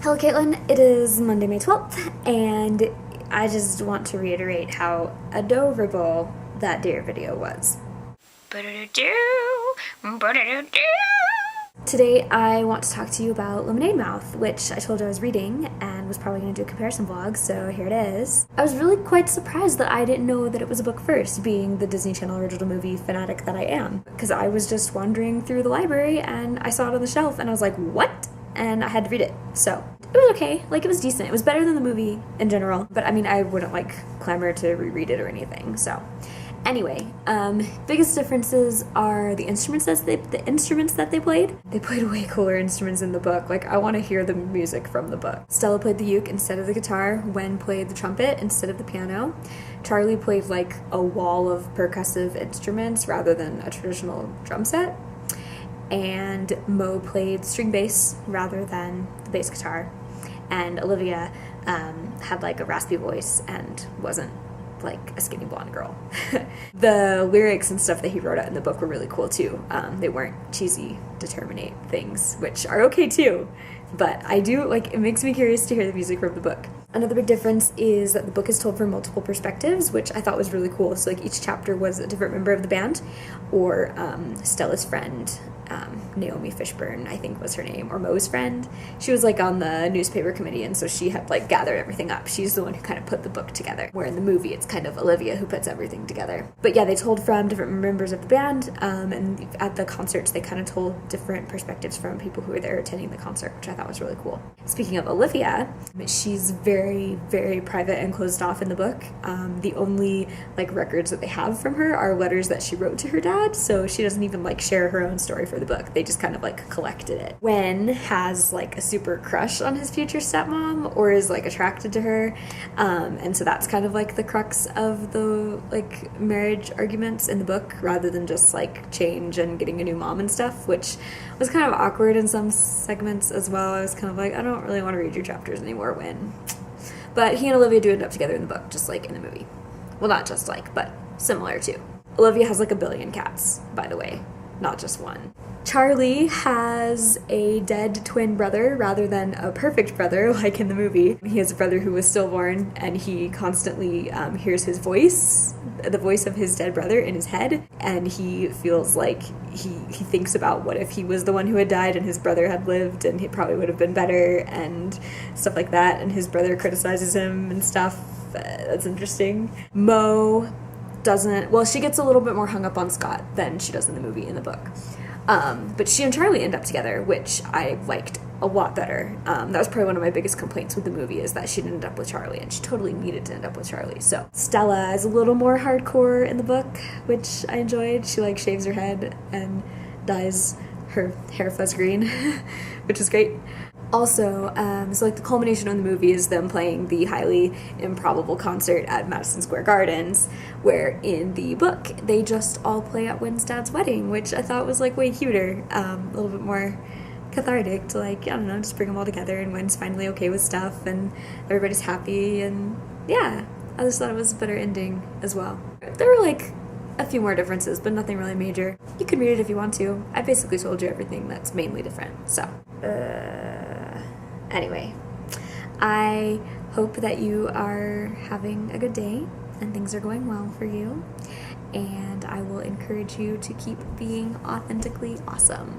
Hello Caitlin, it is Monday, May 12th, and I just want to reiterate how adorable that deer video was. Today I want to talk to you about Lemonade Mouth, which I told you I was reading and was probably going to do a comparison vlog, so here it is. I was really quite surprised that I didn't know that it was a book first, being the Disney Channel original movie fanatic that I am, because I was just wandering through the library and I saw it on the shelf and I was like, what? And I had to read it, so it was okay. Like, it was decent. It was better than the movie in general, but I mean, I wouldn't like clamor to reread it or anything. So anyway, biggest differences are the instruments that they played. They played way cooler instruments in the book. Like, I want to hear the music from the book. Stella played the uke instead of the guitar. Wen played the trumpet instead of the piano. Charlie played like a wall of percussive instruments rather than a traditional drum set. And Mo played string bass rather than the bass guitar. And Olivia had like a raspy voice and wasn't like a skinny blonde girl. The lyrics and stuff that he wrote out in the book were really cool too. They weren't cheesy determinate things, which are okay too. But I do, like, it makes me curious to hear the music from the book. Another big difference is that the book is told from multiple perspectives, which I thought was really cool. So like each chapter was a different member of the band, or Stella's friend, Naomi Fishburne, I think was her name, or Mo's friend. She was like on the newspaper committee, and so she had like gathered everything up. She's the one who kind of put the book together, where in the movie it's kind of Olivia who puts everything together. But yeah, they told from different members of the band, and at the concerts they kind of told different perspectives from people who were there attending the concert, which I thought was really cool. Speaking of Olivia, she's very, very private and closed off in the book. The only like records that they have from her are letters that she wrote to her dad, so she doesn't even like share her own story for the book. They just kind of like collected it. Wen has like a super crush on his future stepmom, or is like attracted to her, and so that's kind of like the crux of the like marriage arguments in the book, rather than just like change and getting a new mom and stuff, which was kind of awkward in some segments as well. I was kind of like, I don't really want to read your chapters anymore, Wen. But he and Olivia do end up together in the book, just like in the movie. Well, not just like, but similar too. Olivia has like a billion cats, by the way, not just one. Charlie has a dead twin brother rather than a perfect brother like in the movie. He has a brother who was stillborn, and he constantly hears his voice, the voice of his dead brother in his head, and he feels like he thinks about what if he was the one who had died and his brother had lived, and he probably would have been better and stuff like that, and his brother criticizes him and stuff. That's interesting. Mo doesn't, well, she gets a little bit more hung up on Scott than she does in the movie in the book. But she and Charlie end up together, which I liked a lot better. That was probably one of my biggest complaints with the movie, is that she didn't end up with Charlie, and she totally needed to end up with Charlie. So Stella is a little more hardcore in the book, which I enjoyed. She like shaves her head and dyes her hair fuzz green, which is great. Also, so like the culmination of the movie is them playing the highly improbable concert at Madison Square Gardens, where in the book they just all play at Wen's dad's wedding, which I thought was like way cuter, a little bit more cathartic to like, I don't know, just bring them all together, and Wen's finally okay with stuff and everybody's happy, and yeah, I just thought it was a better ending as well. There were like a few more differences, but nothing really major. You can read it if you want to. I basically told you everything that's mainly different, so anyway, I hope that you are having a good day and things are going well for you, and I will encourage you to keep being authentically awesome.